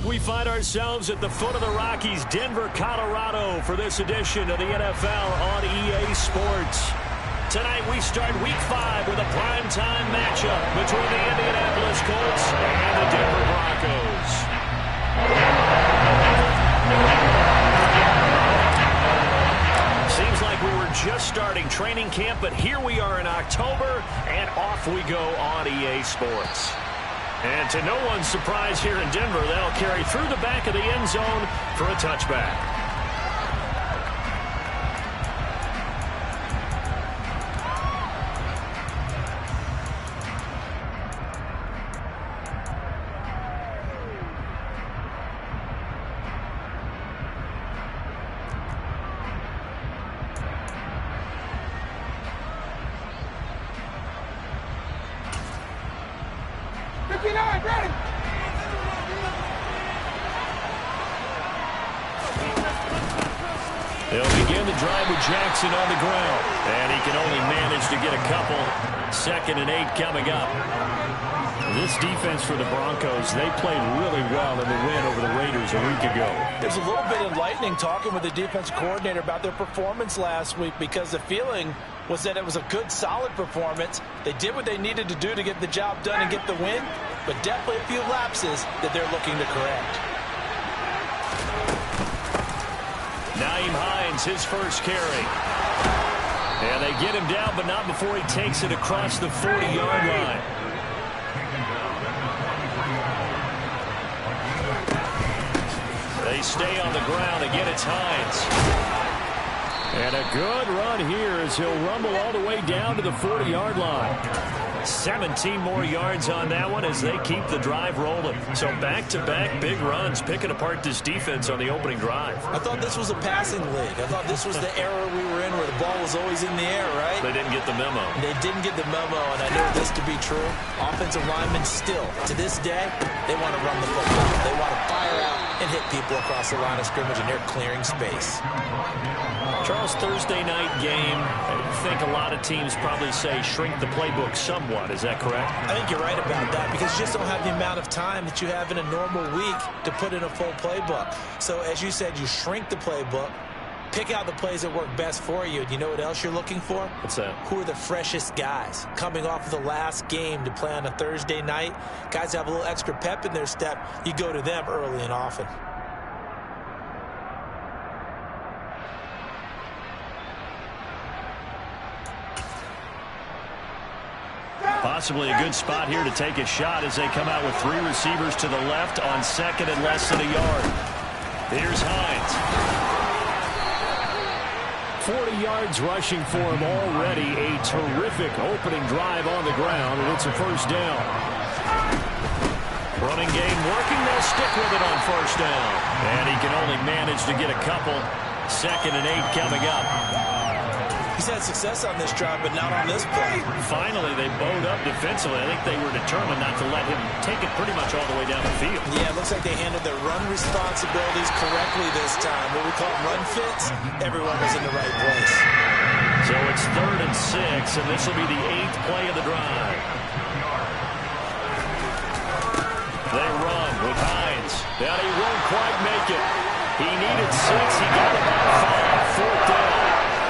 We find ourselves at the foot of the Rockies, Denver, Colorado, for this edition of the NFL on EA Sports. Tonight we start Week 5 with a primetime matchup between the Indianapolis Colts and the Denver Broncos. Seems like we were just starting training camp, but here we are in October, and off we go on EA Sports. And to no one's surprise here in Denver, they'll carry through the back of the end zone for a touchback. They'll begin the drive with Jackson on the ground. And he can only manage to get a couple. 2nd and 8 coming up. This defense for the Broncos, they played really well in the win over the Raiders a week ago. There's a little bit enlightening talking with the defensive coordinator about their performance last week, because the feeling was that it was a good, solid performance. They did what they needed to do to get the job done and get the win, but definitely a few lapses that they're looking to correct. Nyheim Hines, his first carry. And they get him down, but not before he takes it across the 40-yard line. They stay on the ground. Again, it's Hines. And a good run here as he'll rumble all the way down to the 40-yard line. 17 more yards on that one as they keep the drive rolling. So back-to-back big runs, picking apart this defense on the opening drive. I thought this was a passing league. I thought this was the era we were in where the ball was always in the air, right? They didn't get the memo. They didn't get the memo, and I know this to be true. Offensive linemen still, to this day, they want to run the football. They want to fire out and hit people across the line of scrimmage, and they're clearing space. Charles, Thursday night game, I think a lot of teams probably say shrink the playbook somewhat. Is that correct? I think you're right about that, because you just don't have the amount of time that you have in a normal week to put in a full playbook. So, as you said, you shrink the playbook, pick out the plays that work best for you. And you know what else you're looking for? What's that? Who are the freshest guys coming off of the last game to play on a Thursday night? Guys have a little extra pep in their step. You go to them early and often. Possibly a good spot here to take a shot as they come out with 3 receivers to the left on 2nd and less than a yard. Here's Hines. 40 yards rushing for him already. A terrific opening drive on the ground, and it's a first down. Running game working. They'll stick with it on first down. And he can only manage to get a couple. 2nd and 8 coming up. He's had success on this drive, but not on this play. Finally, they bowed up defensively. I think they were determined not to let him take it pretty much all the way down the field. Yeah, it looks like they handled their run responsibilities correctly this time. What we call run fits, everyone was in the right place. So it's 3rd and 6, and this will be the 8th play of the drive. They run with Hines. And he won't quite make it. He needed 6. He got about 5. 4th down.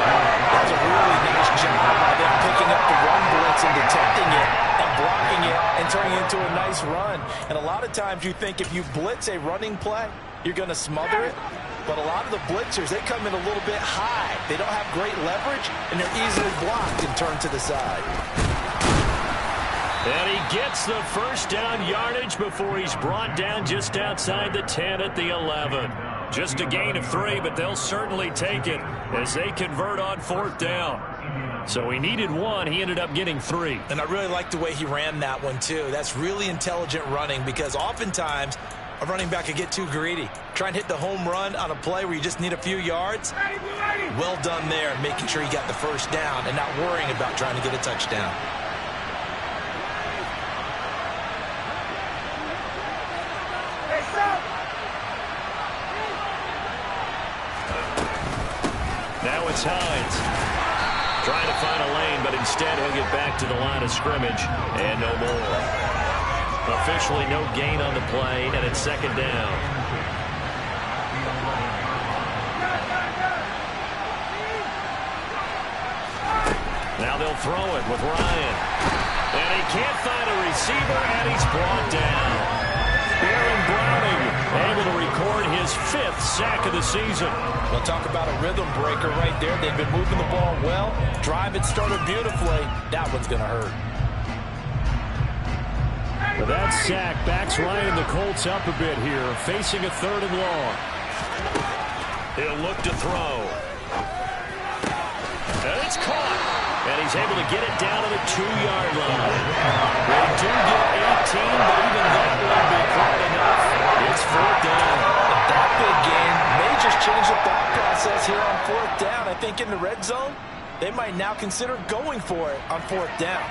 That was a really nice job by them picking up the run blitz and detecting it and blocking it and turning it into a nice run. And a lot of times you think if you blitz a running play, you're going to smother it. But a lot of the blitzers, they come in a little bit high. They don't have great leverage, and they're easily blocked and turned to the side. And he gets the first down yardage before he's brought down just outside the 10 at the 11. Just a gain of 3, but they'll certainly take it as they convert on 4th down. So he needed 1. He ended up getting 3. And I really like the way he ran that one, too. That's really intelligent running, because oftentimes a running back could get too greedy. Try and hit the home run on a play where you just need a few yards. Well done there, making sure he got the first down and not worrying about trying to get a touchdown. Now it's Hines. Trying to find a lane, but instead he'll get back to the line of scrimmage and no more. Officially no gain on the play, and it's second down. Now they'll throw it with Ryan. And he can't find a receiver, and he's brought down. Aaron Browning able to record his 5th sack of the season. We'll talk about a rhythm breaker right there. They've been moving the ball well. Drive it started beautifully. That one's going to hurt. But that sack backs Ryan the Colts up a bit here, facing a 3rd and long. He'll look to throw. And it's caught. And he's able to get it down to the 2-yard line. They do get 18, but even that won't be quite enough. It's 4th down. That big gain may just change the thought process here on 4th down. I think in the red zone, they might now consider going for it on 4th down.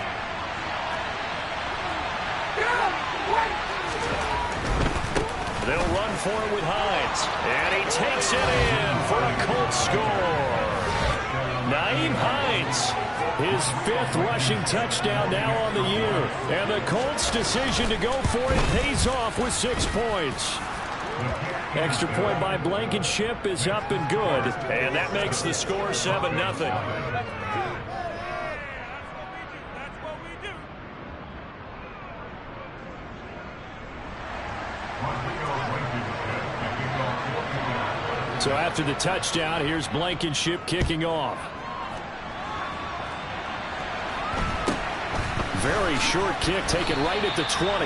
They'll run for it with Hines. And he takes it in for a Colts score. Nyheim Hines, his 5th rushing touchdown now on the year. And the Colts' decision to go for it pays off with 6 points. Extra point by Blankenship is up and good. And that makes the score 7-0. So after the touchdown, here's Blankenship kicking off. Very short kick taken right at the 20.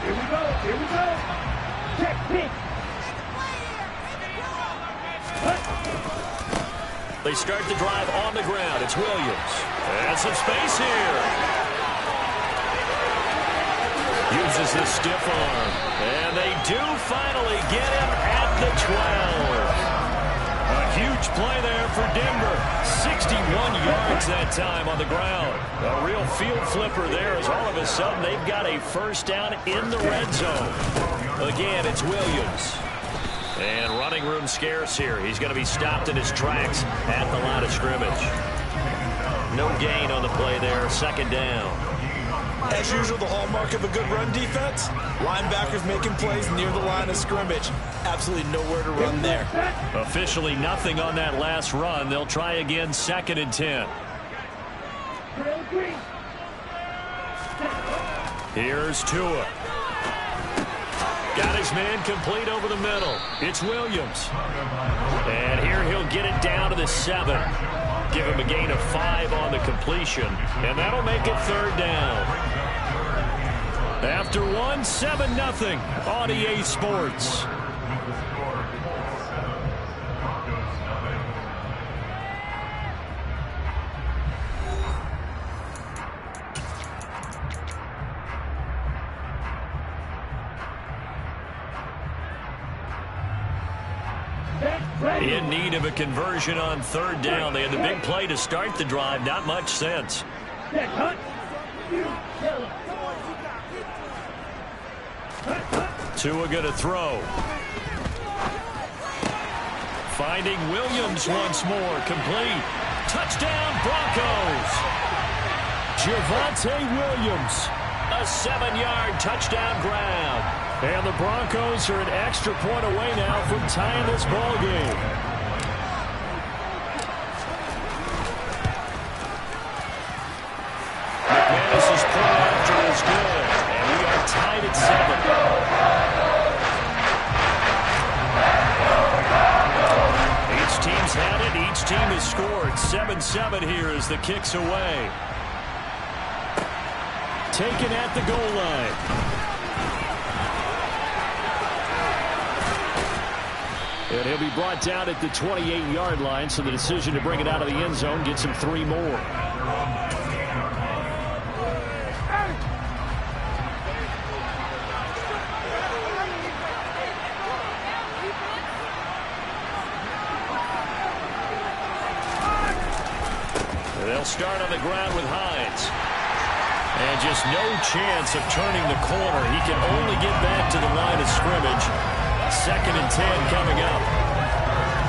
Here we go. Check, pick. They start the drive on the ground. It's Williams. And some space here. Uses his stiff arm. And they do finally get him at the 12. A huge play there for Denver. 61 yards that time on the ground. A real field flipper there as all of a sudden they've got a first down in the red zone. Again, it's Williams. And running room scarce here. He's going to be stopped in his tracks at the line of scrimmage. No gain on the play there. Second down. As usual, the hallmark of a good run defense, linebackers making plays near the line of scrimmage. Absolutely nowhere to run there. Officially nothing on that last run. They'll try again, 2nd and 10. Here's Tua. Got his man complete over the middle. It's Williams. And here he'll get it down to the 7. Give him a gain of 5 on the completion. And that'll make it 3rd down. After 1, 7-0 on EA Sports. In need of a conversion on 3rd down. They had the big play to start the drive. Not much sense. Tua going to throw. Finding Williams once more. Complete. Touchdown, Broncos. Javonte Williams. A 7-yard touchdown grab. And the Broncos are an extra point away now from tying this ball game. McManus's point after is good. And we are tied at 7. Each team's had it. Each team has scored. 7-7 here as the kick's away. Taken at the goal line. And he'll be brought down at the 28-yard line, so the decision to bring it out of the end zone gets him 3 more. They'll start on the ground with Hines. And just no chance of turning the corner. He can only get back to the line of scrimmage. 2nd and 10 coming up.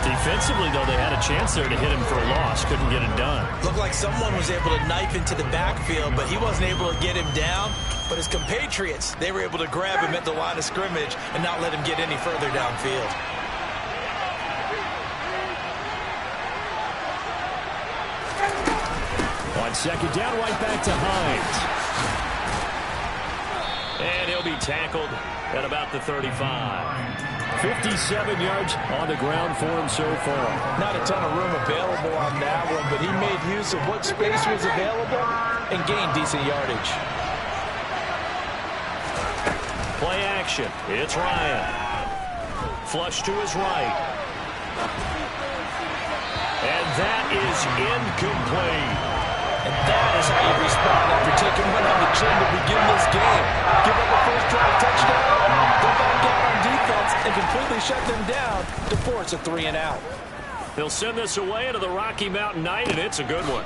Defensively, though, they had a chance there to hit him for a loss. Couldn't get it done. Looked like someone was able to knife into the backfield, but he wasn't able to get him down. But his compatriots, they were able to grab him at the line of scrimmage and not let him get any further downfield. On 2nd down, right back to Hines. And he'll be tackled at about the 35. 57 yards on the ground for him so far. Not a ton of room available on that one, but he made use of what space was available and gained decent yardage. Play action. It's Ryan. Flush to his right. And that is incomplete. And that is how you respond after taking one on the chin to begin this game. Give up a first drive touchdown, go back down on defense, and completely shut them down to force a 3-and-out. They'll send this away into the Rocky Mountain night, and it's a good one.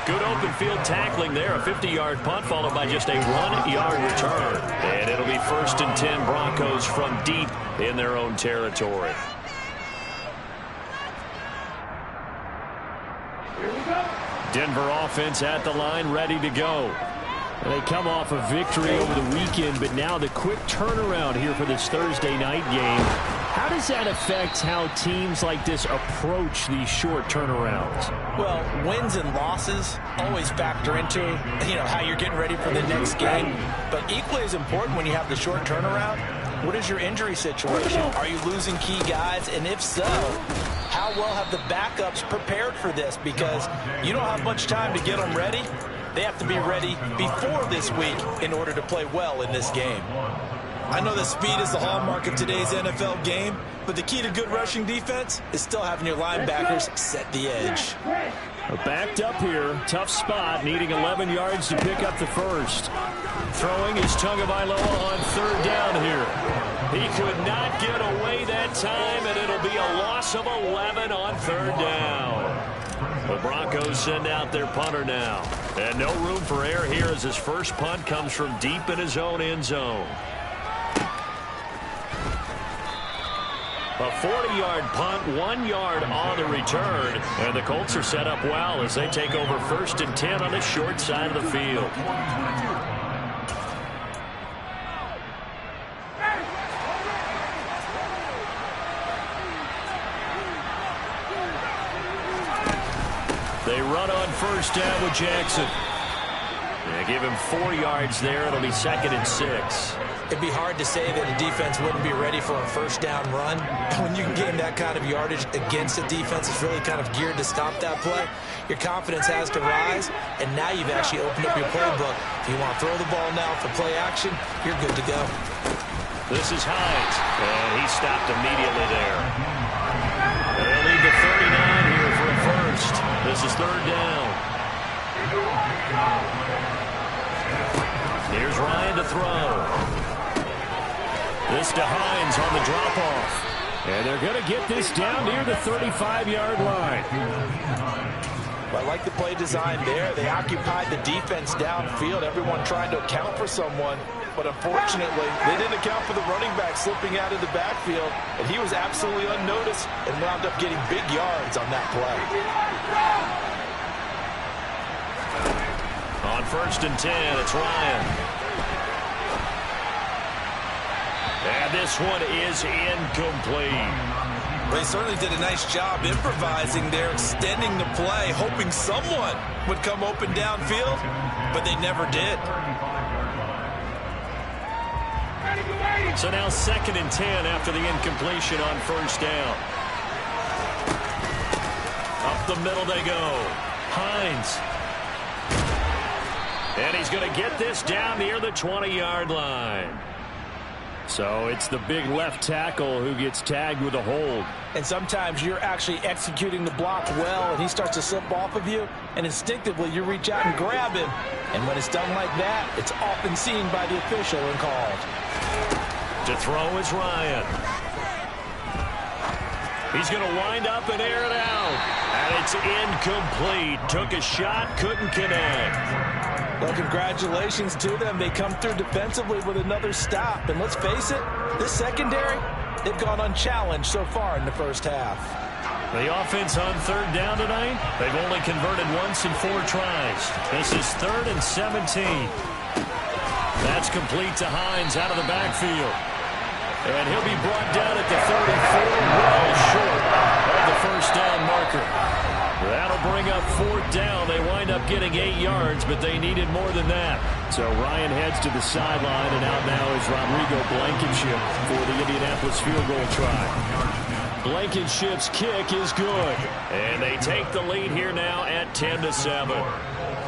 Good open field tackling there. A 50-yard punt followed by just a 1-yard return. And it'll be 1st and 10 Broncos from deep in their own territory. Denver offense at the line, ready to go. And they come off a victory over the weekend, but now the quick turnaround here for this Thursday night game. How does that affect how teams like this approach these short turnarounds? Well, wins and losses always factor into, how you're getting ready for the next game. But equally as important when you have the short turnaround, what is your injury situation? Are you losing key guys? And if so, how well have the backups prepared for this? Because you don't have much time to get them ready. They have to be ready before this week in order to play well in this game. I know that speed is the hallmark of today's NFL game, but the key to good rushing defense is still having your linebackers set the edge. Backed up here, tough spot, needing 11 yards to pick up the first. Throwing is Tagovailoa on 3rd down here. He could not get away that time, and it'll be a loss of 11 on 3rd down. The Broncos send out their punter now. And no room for error here as his first punt comes from deep in his own end zone. A 40-yard punt, 1 yard on the return. And the Colts are set up well as they take over 1st and 10 on the short side of the field. They run on 1st down with Jackson. They give him 4 yards there. It'll be 2nd and 6. It'd be hard to say that a defense wouldn't be ready for a 1st down run. When you can gain that kind of yardage against a defense that's really kind of geared to stop that play, your confidence has to rise, and now you've actually opened up your playbook. If you want to throw the ball now for play action, you're good to go. This is Hines, and he stopped immediately there. And they'll leave the 39 here for a first. This is 3rd down. Here's Ryan to throw. This to Hines on the drop-off. And they're going to get this down near the 35-yard line. Well, I like the play design there. They occupied the defense downfield, everyone trying to account for someone. But unfortunately, they didn't account for the running back slipping out of the backfield, and he was absolutely unnoticed and wound up getting big yards on that play. On 1st and 10, it's Ryan. And this one is incomplete. Well, he certainly did a nice job improvising there, extending the play, hoping someone would come open downfield, but they never did. So now 2nd and 10 after the incompletion on 1st down. Up the middle they go. Hines. And he's going to get this down near the 20-yard line. So it's the big left tackle who gets tagged with a hold. And sometimes you're actually executing the block well, and he starts to slip off of you, and instinctively you reach out and grab him. And when it's done like that, it's often seen by the official and called. To throw is Ryan. He's going to wind up and air it out. And it's incomplete. Took a shot, couldn't connect. Well, congratulations to them. They come through defensively with another stop. And let's face it, this secondary, they've gone unchallenged so far in the first half. The offense on third down tonight, they've only converted once in 4 tries. This is 3rd and 17. That's complete to Hines out of the backfield. And he'll be brought down at the 34, well short of the first down marker. That'll bring up 4th down. They wind up getting 8 yards, but they needed more than that. So Ryan heads to the sideline, and out now is Rodrigo Blankenship for the Indianapolis field goal try. Blankenship's kick is good. And they take the lead here now at 10-7.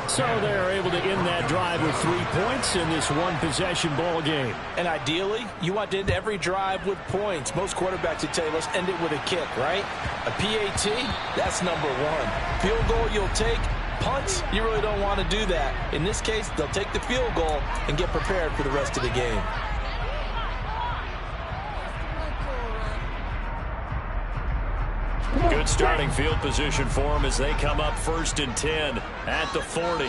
So they're able to end that drive with 3 points in this one-possession ball game. And ideally, you want to end every drive with points. Most quarterbacks would tell you, let's end it with a kick, right? A PAT, that's number 1. Field goal you'll take. Punts, you really don't want to do that. In this case, they'll take the field goal and get prepared for the rest of the game. Good starting field position for them as they come up 1st and 10 at the 40.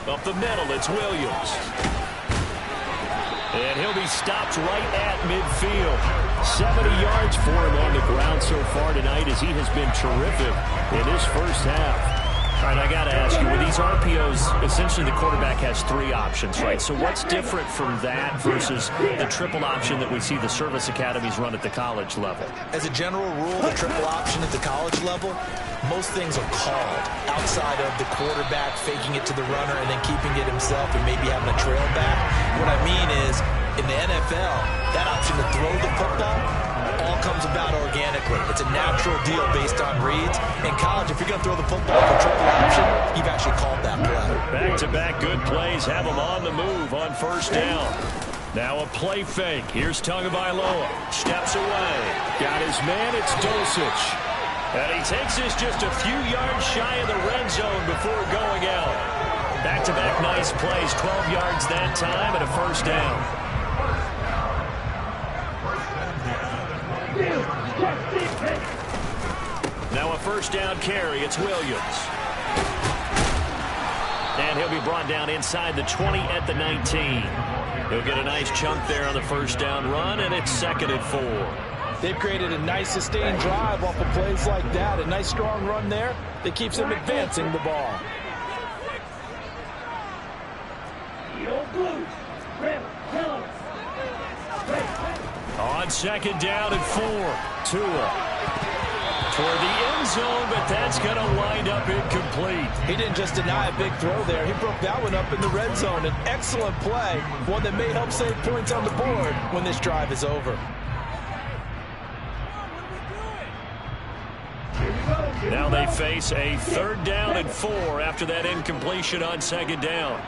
Up the middle, it's Williams. And he'll be stopped right at midfield. 70 yards for him on the ground so far tonight as he has been terrific in his first half. All right, I got to ask you, with these RPOs, essentially the quarterback has 3 options, right? So what's different from that versus the triple option that we see the service academies run at the college level? As a general rule, the triple option at the college level, most things are called outside of the quarterback faking it to the runner and then keeping it himself and maybe having a trail back. What I mean is, in the NFL, that option to throw the football all comes about organically. It's a natural deal based on reads. In college, if you're going to throw the football for triple option, you've actually called that play. Back-to-back good plays have them on the move on 1st down. Now a play fake. Here's Tagovailoa. Steps away. Got his man. It's Dulcich. And he takes this just a few yards shy of the red zone before going out. Back-to-back nice plays. 12 yards that time and a 1st down. Now a 1st down carry. It's Williams. And he'll be brought down inside the 20 at the 19. He'll get a nice chunk there on the 1st down run, and it's 2nd and 4. They've created a nice sustained drive off of plays like that. A nice strong run there that keeps them advancing the ball. On 2nd down and 4. Tua toward the end zone, but that's going to wind up incomplete. He didn't just deny a big throw there. He broke that one up in the red zone. An excellent play, one that may help save points on the board when this drive is over. Now they face a 3rd down and 4 after that incompletion on 2nd down.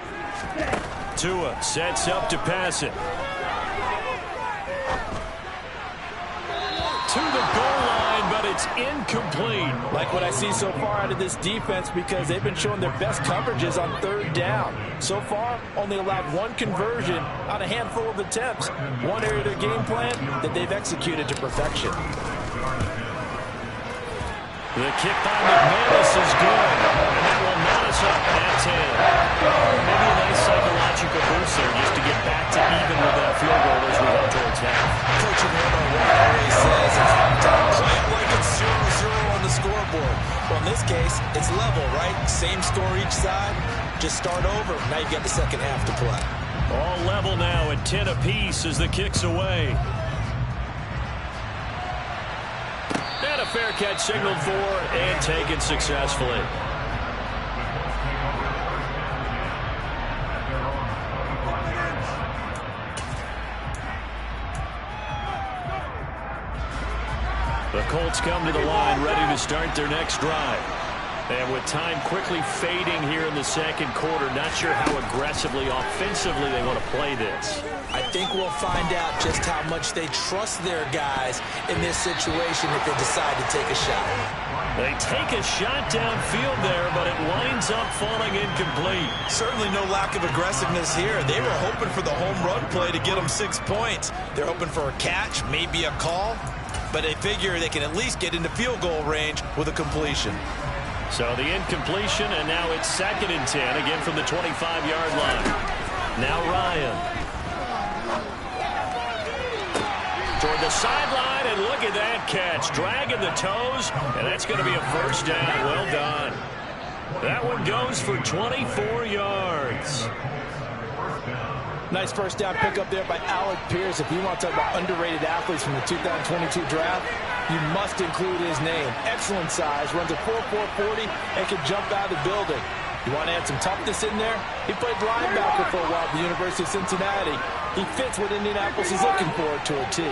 Tua sets up to pass it. To the goal line, but it's incomplete. Like what I see so far out of this defense because they've been showing their best coverages on 3rd down. So far, only allowed 1 conversion on a handful of attempts. One area of their game plan that they've executed to perfection. The kick by McManus is good. And that will mount us up at 10. Maybe a nice psychological boost there just to get back to even with that field goal as we head towards half. Coach always says play it like it's 0-0 on the scoreboard. Well, in this case, it's level, right? Same score each side. Just start over. Now you've got the second half to play. All level now at 10 apiece as the kick's away. And a fair catch signaled for and taken successfully. The Colts come to the line ready to start their next drive. And with time quickly fading here in the 2nd quarter, not sure how aggressively, offensively they want to play this. I think we'll find out just how much they trust their guys in this situation if they decide to take a shot. They take a shot downfield there, but it winds up falling incomplete. Certainly no lack of aggressiveness here. They were hoping for the home run play to get them 6 points. They're hoping for a catch, maybe a call, but they figure they can at least get into field goal range with a completion. So the incompletion, and now it's 2nd and 10, again from the 25-yard line. Now Ryan. Toward the sideline, and look at that catch. Dragging the toes, and that's going to be a first down. Well done. That one goes for 24 yards. Nice first down pickup there by Alec Pierce. If you want to talk about underrated athletes from the 2022 draft, you must include his name. Excellent size, runs a 4.40 and can jump out of the building. You want to add some toughness in there? He played linebacker for a while at the University of Cincinnati. He fits what Indianapolis is looking for to a T.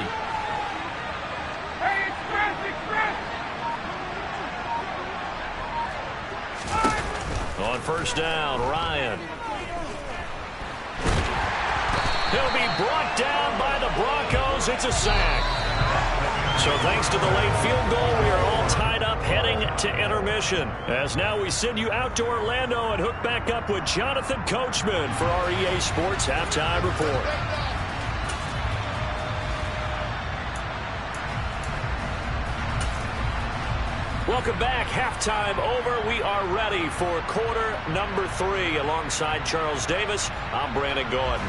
On first down, Ryan. He'll be brought down by the Broncos. It's a sack. So thanks to the late field goal, we are all tied up heading to intermission. As now we send you out to Orlando and hook back up with Jonathan Coachman for our EA Sports Halftime Report. Welcome back. Halftime over. We are ready for quarter number 3. Alongside Charles Davis, I'm Brandon Gordon.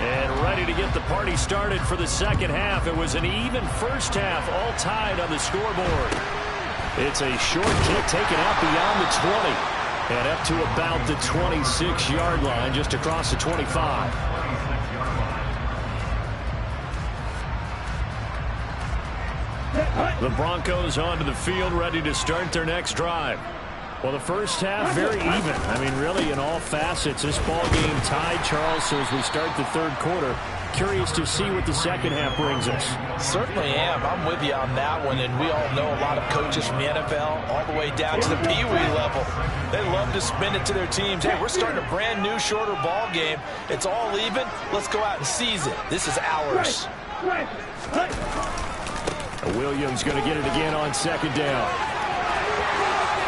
And ready to get the party started for the second half. It was an even first half, all tied on the scoreboard. It's a short kick taken out beyond the 20 and up to about the 26-yard line, just across the 25. The Broncos onto the field, ready to start their next drive. Well, the first half, very even. I mean, really, in all facets, this ball game tied, Charles. So as we start the third quarter, curious to see what the second half brings us. Certainly am. I'm with you on that one. And we all know a lot of coaches from the NFL all the way down to the Pee Wee level. They love to spin it to their teams. Hey, we're starting a brand new, shorter ball game. It's all even. Let's go out and seize it. This is ours. Williams going to get it again on second down.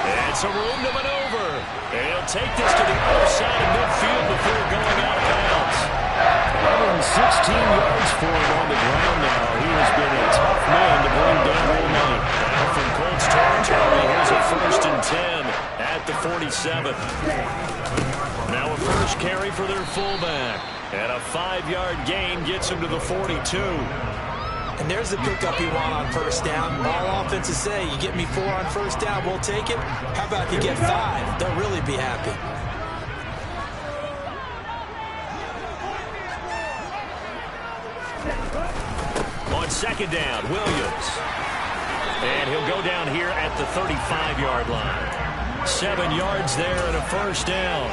And some room to maneuver. And he'll take this to the other side of midfield before going out of bounds. 116 yards for him on the ground now. He has been a tough man to bring down all night. Now from Colts territory, here's a 1st and 10 at the 47. Now a first carry for their fullback. And a 5-yard gain gets him to the 42. And there's the pickup you want on first down. All offenses say, you get me 4 on first down, we'll take it. How about if you get 5? They'll really be happy. On second down, Williams. And he'll go down here at the 35-yard line. 7 yards there and a first down.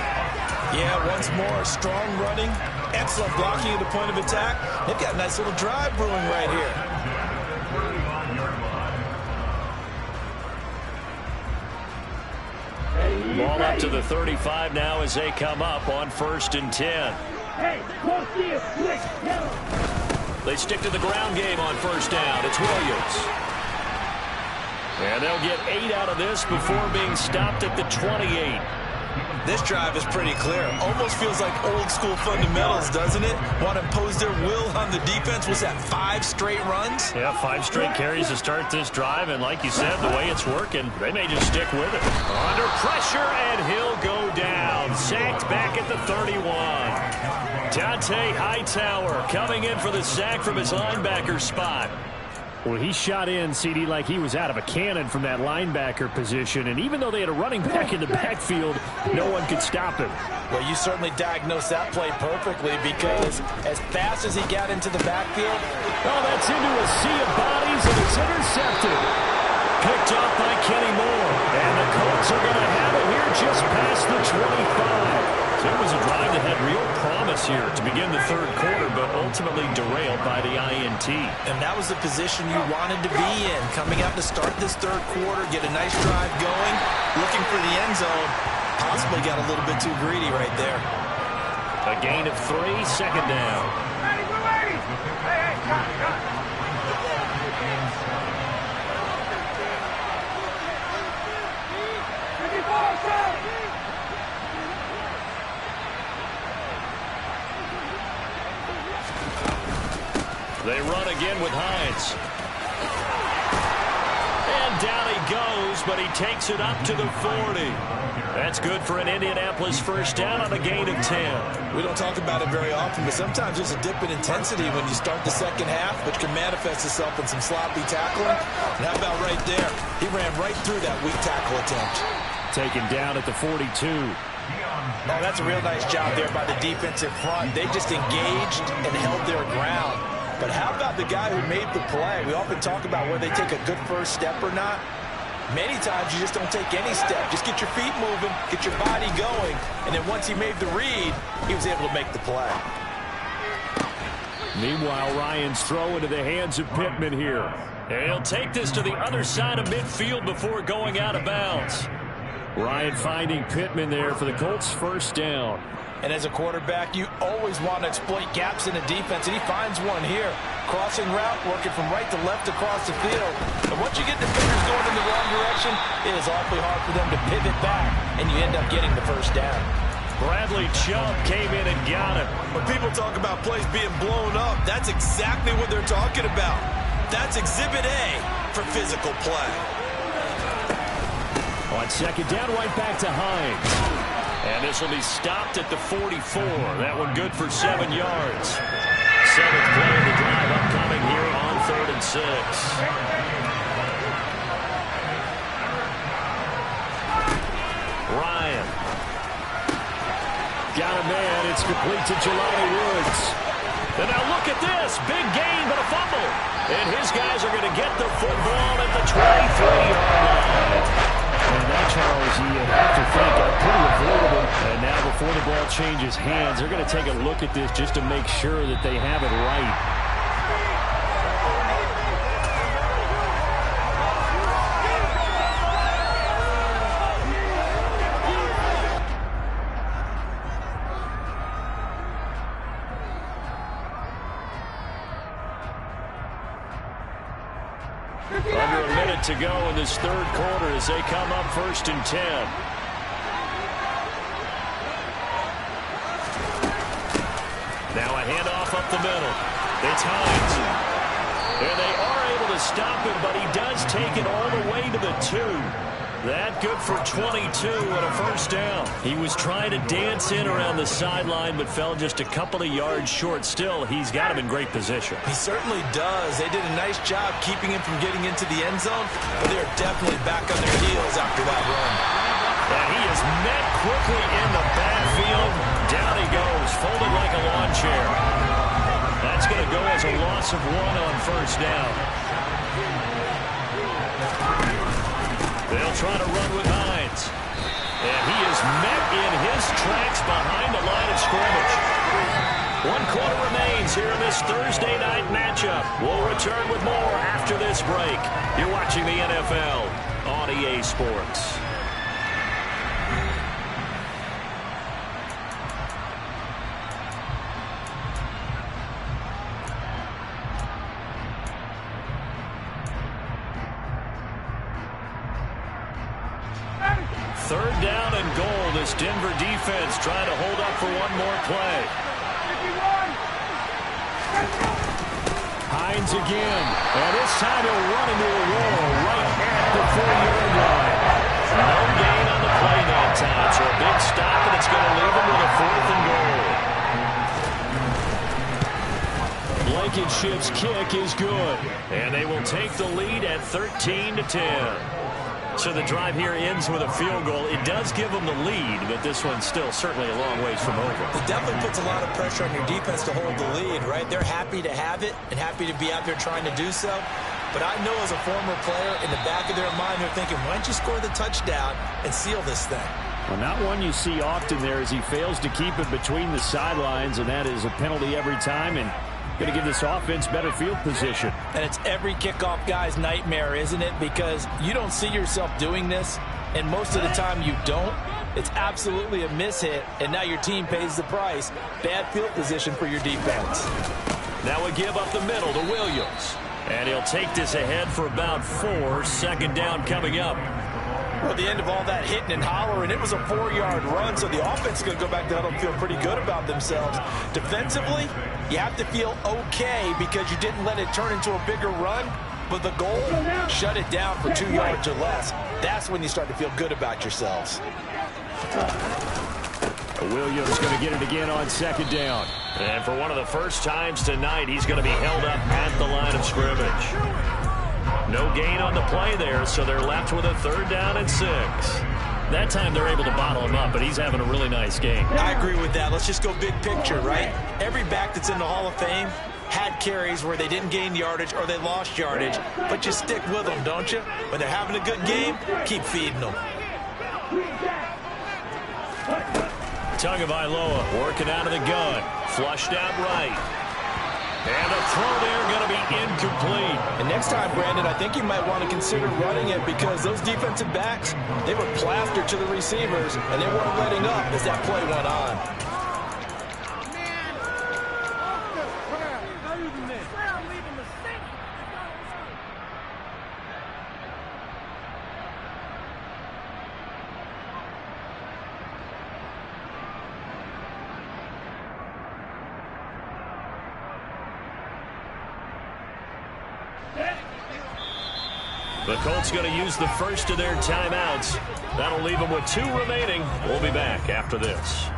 Yeah, once more, strong running. Excellent blocking at the point of attack. They've got a nice little drive brewing right here. Ball up to the 35 now as they come up on 1st and 10. They stick to the ground game on first down. It's Williams. And they'll get 8 out of this before being stopped at the 28. This drive is pretty clear. Almost feels like old school fundamentals, doesn't it? Want to impose their will on the defense. Was that 5 straight runs? Yeah, 5 straight carries to start this drive. And like you said, the way it's working, they may just stick with it. Under pressure, and he'll go down. Sacked back at the 31. Dante Hightower coming in for the sack from his linebacker spot. Well, he shot in, CD, like he was out of a cannon from that linebacker position. And even though they had a running back in the backfield, no one could stop him. Well, you certainly diagnosed that play perfectly, because as fast as he got into the backfield, oh, that's into a sea of bodies, and it's intercepted. Picked off by Kenny Moore. And the Colts are going to have it here just past the 25. So it was a drive that had real promise here to begin the third quarter, but ultimately derailed by the INT. And that was the position you wanted to be in, coming out to start this third quarter, get a nice drive going, looking for the end zone. Possibly got a little bit too greedy right there. A gain of 3, second down. They run again with Hines. And down he goes, but he takes it up to the 40. That's good for an Indianapolis first down on a gain of 10. We don't talk about it very often, but sometimes there's a dip in intensity when you start the second half, which can manifest itself in some sloppy tackling. And how about right there? He ran right through that weak tackle attempt. Taken down at the 42. Oh, that's a real nice job there by the defensive front. They just engaged and held their ground. But how about the guy who made the play? We often talk about whether they take a good first step or not. Many times you just don't take any step. Just get your feet moving, get your body going, and then once he made the read, he was able to make the play. Meanwhile, Ryan's throw into the hands of Pittman here. And he'll take this to the other side of midfield before going out of bounds. Ryan finding Pittman there for the Colts' first down. And as a quarterback, you always want to exploit gaps in the defense, and he finds one here. Crossing route, working from right to left across the field. And once you get defenders going in the wrong direction, it is awfully hard for them to pivot back, and you end up getting the first down. Bradley Chubb came in and got him. When people talk about plays being blown up, that's exactly what they're talking about. That's Exhibit A for physical play. On second down, right back to Hines. And this will be stopped at the 44. That one good for 7 yards. Seventh play of the drive upcoming here on 3rd and 6. Ryan. Got a man. It's complete to Jelani Woods. And now look at this. Big gain, but a fumble. And his guys are going to get the football at the 23-yard line. And that, Charles, you have to think pretty avoidable. And now before the ball changes hands, they're going to take a look at this just to make sure that they have it right. Under a minute to go in this third quarter as they come up 1st and 10. Now a handoff up the middle. It's Hines. And they are able to stop him, but he does take it all the way to the 2. That good for 22 and a first down. He was trying to dance in around the sideline, but fell just a couple of yards short. Still, he's got him in great position. He certainly does. They did a nice job keeping him from getting into the end zone, but they're definitely back on their heels after that run. And he is met quickly in the backfield. Down he goes, folded like a lawn chair. That's going to go as a loss of 1 on first down. They'll try to run with Hines. And he is met in his tracks behind the line of scrimmage. 1 quarter remains here in this Thursday night matchup. We'll return with more after this break. You're watching the NFL on EA Sports. Third down and goal. This Denver defense trying to hold up for one more play. Hines again. And this time he'll run into a wall right at the 4-yard line. No gain on the play that time. So a big stop, and it's going to leave him with a 4th and goal. Blankenship's kick is good. And they will take the lead at 13-10. So the drive here ends with a field goal. It does give them the lead, but this one's still certainly a long ways from over. It definitely puts a lot of pressure on your defense to hold the lead, right? They're happy to have it and happy to be out there trying to do so. But I know as a former player, in the back of their mind, they're thinking, why don't you score the touchdown and seal this thing? Well, not one you see often there as he fails to keep it between the sidelines, and that is a penalty every time. And going to give this offense better field position. And it's every kickoff guy's nightmare, isn't it? Because you don't see yourself doing this, and most of the time you don't. It's absolutely a mishit, and now your team pays the price. Bad field position for your defense. Now we give up the middle to Williams. And he'll take this ahead for about 4. Second down coming up. Well, at the end of all that hitting and hollering, it was a 4-yard run, so the offense is going to go back to huddle and feel pretty good about themselves. Defensively, you have to feel okay because you didn't let it turn into a bigger run, but the goal, shut it down for 2 yards or less. That's when you start to feel good about yourselves. Williams going to get it again on second down. And for one of the first times tonight, he's going to be held up at the line of scrimmage. No gain on the play there, so they're left with a 3rd down and 6. That time they're able to bottle him up, but he's having a really nice game. I agree with that. Let's just go big picture, right? Every back that's in the Hall of Fame had carries where they didn't gain yardage or they lost yardage, but you stick with them, don't you? When they're having a good game, keep feeding them. Tagovailoa working out of the gun. Flushed out right. And a throw there going to be incomplete. And next time, Brandon, I think you might want to consider running it because those defensive backs, they were plastered to the receivers, and they weren't letting up as that play went on. The Colts going to use the first of their timeouts. That'll leave them with 2 remaining. We'll be back after this.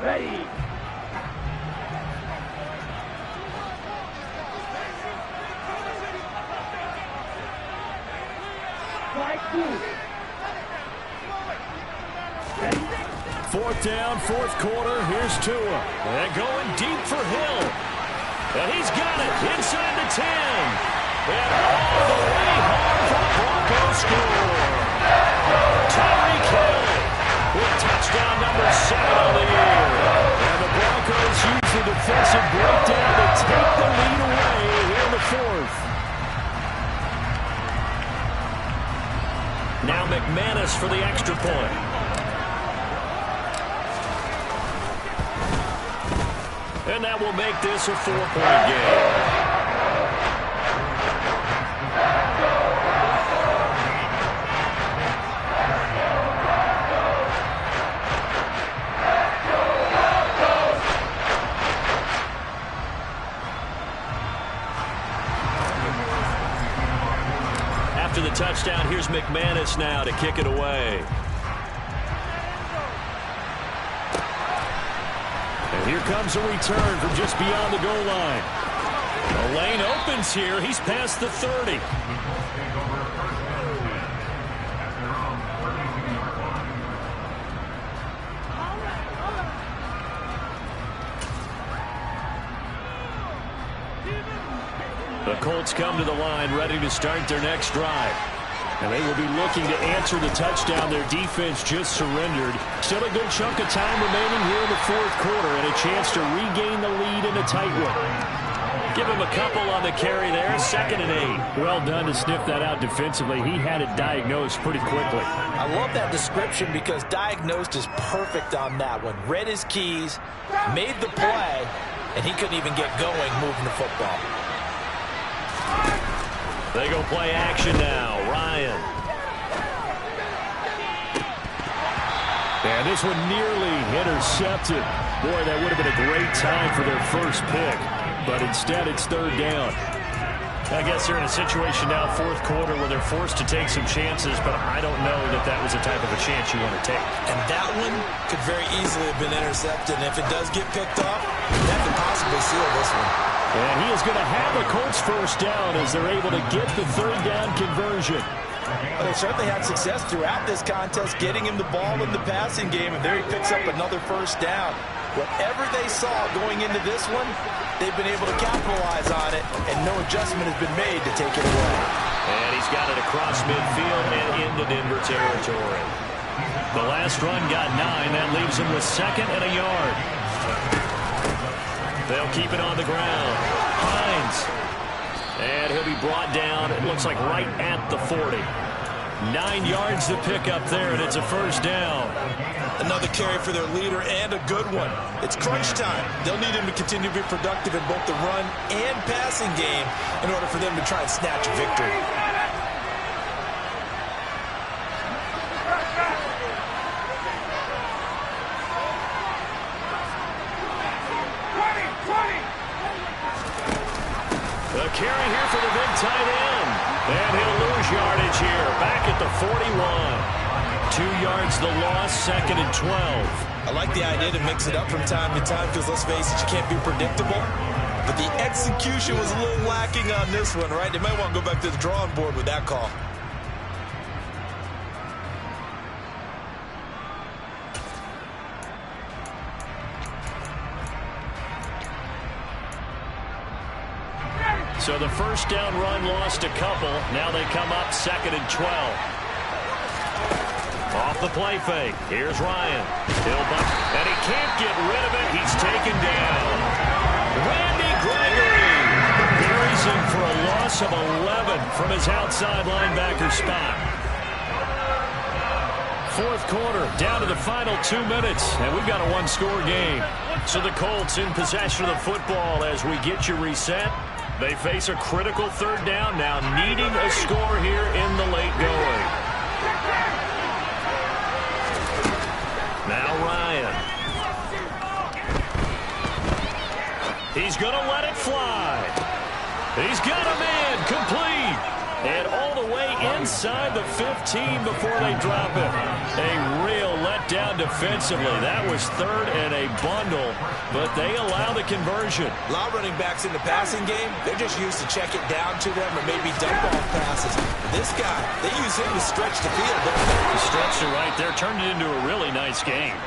Ready. Fourth down, 4th quarter. Here's Tua. And going deep for Hill. And he's got it inside the 10. And all the way home for the Broncos score. Tyreek Hill with touchdown number 7 on the year. And the Broncos use the defensive breakdown to take the lead away here in the 4th. Now McManus for the extra point. And that will make this a 4-point game. After the touchdown, here's McManus now to kick it away. And here comes a return from just beyond the goal line. The lane opens here. He's past the 30. The Colts come to the line ready to start their next drive. And they will be looking to answer the touchdown their defense just surrendered. Still a good chunk of time remaining here in the 4th quarter and a chance to regain the lead in a tight one. Give him a couple on the carry there. 2nd and 8. Well done to sniff that out defensively. He had it diagnosed pretty quickly. I love that description because diagnosed is perfect on that one. Read his keys, made the play, and he couldn't even get going moving the football. They go play action now. Ryan. And this one nearly intercepted. Boy, that would have been a great time for their first pick. But instead, it's 3rd down. I guess they're in a situation now, 4th quarter, where they're forced to take some chances, but I don't know that that was the type of a chance you want to take. And that one could very easily have been intercepted. And if it does get picked off, that could possibly seal this one. And he is going to have the Colts first down as they're able to get the 3rd down conversion. But they certainly had success throughout this contest, getting him the ball in the passing game, and there he picks up another first down. Whatever they saw going into this one, they've been able to capitalize on it, and no adjustment has been made to take it away. And he's got it across midfield and into Denver territory. The last run got 9. That leaves him with 2nd and a yard. They'll keep it on the ground. Hines. And he'll be brought down, it looks like right at the 40. 9 yards to pick up there, and it's a first down. Another carry for their leader, and a good one. It's crunch time. They'll need him to continue to be productive in both the run and passing game in order for them to try and snatch a victory. The carry here for the big tight end. And he'll lose yardage here. Back at the 41. 2 yards the loss, 2nd and 12. I like the idea to mix it up from time to time because, let's face it, you can't be predictable. But the execution was a little lacking on this one, right? They might want to go back to the drawing board with that call. So the first down run lost a couple. Now they come up 2nd and 12. Off the play fake. Here's Ryan. And he can't get rid of it. He's taken down. Randy Gregory buries him for a loss of 11 from his outside linebacker spot. Fourth quarter, down to the final 2 minutes, and we've got a one-score game. So the Colts in possession of the football as we get you reset. They face a critical third down now, needing a score here in the late going. Now Ryan. He's going to let it fly. He's got a man complete. And all the way inside the 15 before they drop it. A real letdown defensively. That was 3rd and a bundle, but they allow the conversion. A lot of running backs in the passing game, they're just used to check it down to them or maybe dump off passes. This guy, they use him to stretch the field, don't they? The stretch to right there turned it into a really nice game.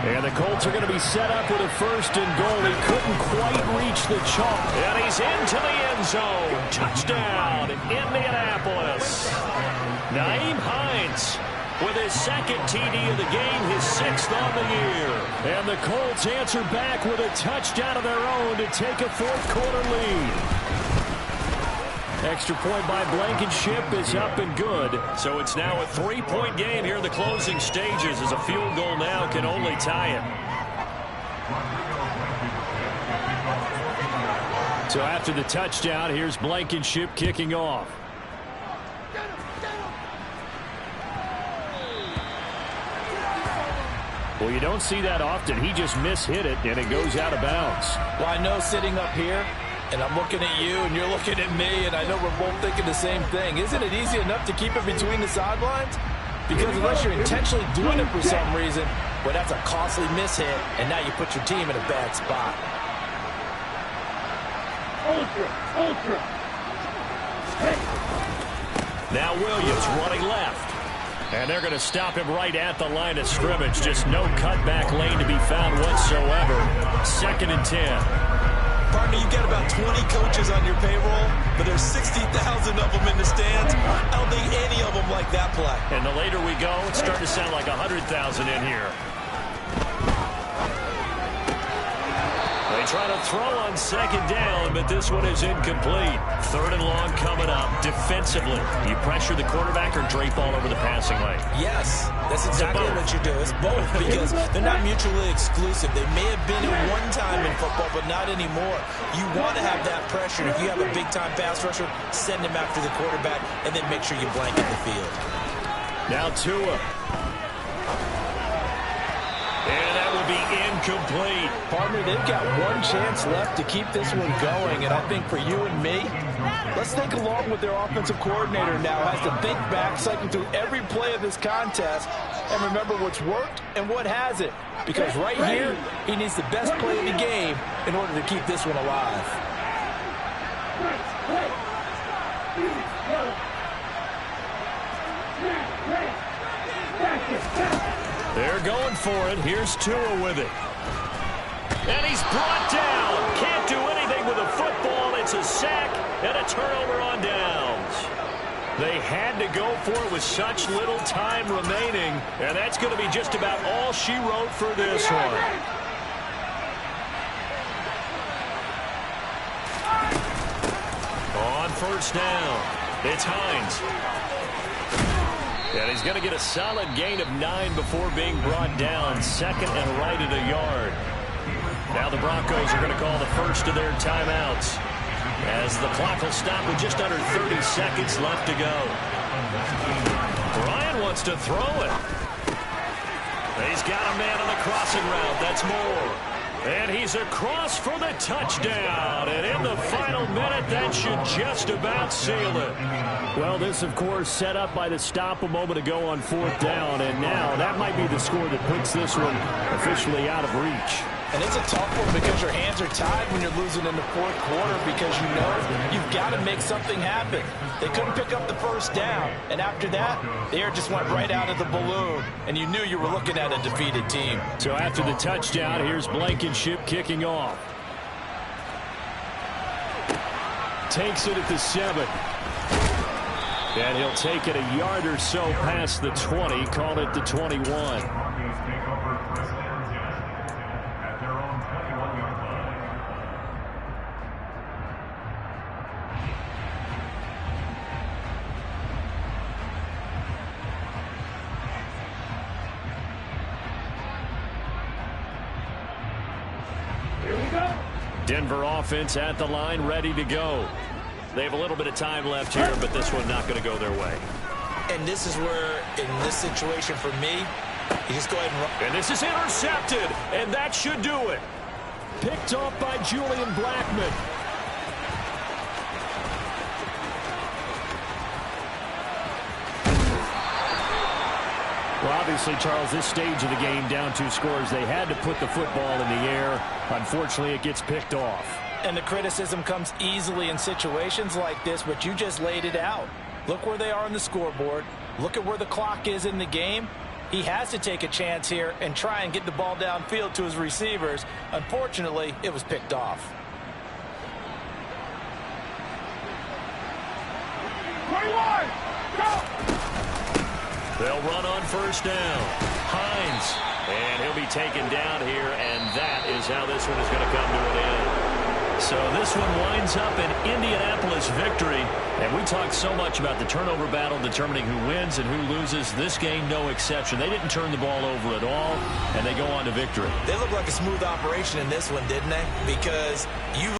And the Colts are going to be set up with a 1st and goal. He couldn't quite reach the chalk. And he's into the end zone. Touchdown, Indianapolis. Naeem Hines with his 2nd TD of the game, his 6th on the year. And the Colts answer back with a touchdown of their own to take a 4th quarter lead. Extra point by Blankenship is up and good. So it's now a 3-point game here in the closing stages as a field goal now can only tie it. So after the touchdown, here's Blankenship kicking off. Well, you don't see that often. He just mishit it, and it goes out of bounds. Well, I know sitting up here, and I'm looking at you, and you're looking at me, and I know we're both thinking the same thing. Isn't it easy enough to keep it between the sidelines? Because unless you're intentionally doing it for some reason, well, that's a costly mishit, and now you put your team in a bad spot. Ultra. Hey. Now Williams running left. And they're going to stop him right at the line of scrimmage. Just no cutback lane to be found whatsoever. 2nd and 10. Partner, you've got about 20 coaches on your payroll, but there's 60,000 of them in the stands. I don't think any of them like that play. And the later we go, it's starting to sound like 100,000 in here. They try to throw on 2nd down, but this one is incomplete. 3rd and long coming up. Defensively, you pressure the quarterback or drape all over the passing lane? Yes, that's exactly what you do. It's both because they're not mutually exclusive. They may have been at one time in football, but not anymore. You want to have that pressure. If you have a big-time pass rusher, send him after the quarterback, and then make sure you blanket the field. Now Tua. And that would be incomplete. Partner, they've got one chance left to keep this one going, and I think for you and me, let's think along with their offensive coordinator now. Has to think back, cycle through every play of this contest, and remember what's worked and what hasn't. Because right here, he needs the best play of the game in order to keep this one alive. They're going for it. Here's Tua with it. And he's brought down. Can't do anything with a football. It's a sack and a turnover on downs. They had to go for it with such little time remaining. And that's going to be just about all she wrote for this one. first down. It's Hines. And he's going to get a solid gain of 9 before being brought down. Second and right at a yard. Now the Broncos are going to call the first of their timeouts, as the clock will stop with just under 30 seconds left to go. Ryan wants to throw it. He's got a man on the crossing route. That's Moore. And he's across for the touchdown. And in the final minute, that should just about seal it. Well, this, of course, set up by the stop a moment ago on fourth down. And now that might be the score that puts this one officially out of reach. And it's a tough one because your hands are tied when you're losing in the fourth quarter, because you know you've got to make something happen. They couldn't pick up the first down, and after that, the air just went right out of the balloon, and you knew you were looking at a defeated team. So after the touchdown, here's Blankenship kicking off. Takes it at the 7. And he'll take it a yard or so past the 20, call it the 21. Denver offense at the line, ready to go. They have a little bit of time left here, but this one not going to go their way. And this is where, in this situation for me, you just go ahead and run. And this is intercepted, and that should do it. Picked off by Julian Blackmon. Well, obviously, Charles, this stage of the game, down 2 scores, they had to put the football in the air. Unfortunately, it gets picked off. And the criticism comes easily in situations like this, but you just laid it out. Look where they are on the scoreboard. Look at where the clock is in the game. He has to take a chance here and try and get the ball downfield to his receivers. Unfortunately, it was picked off. 21, go! They'll run on first down. Hines. And he'll be taken down here, and that is how this one is going to come to an end. So this one winds up an Indianapolis victory. And we talked so much about the turnover battle determining who wins and who loses. This game, no exception. They didn't turn the ball over at all, and they go on to victory. They look like a smooth operation in this one, didn't they? Because you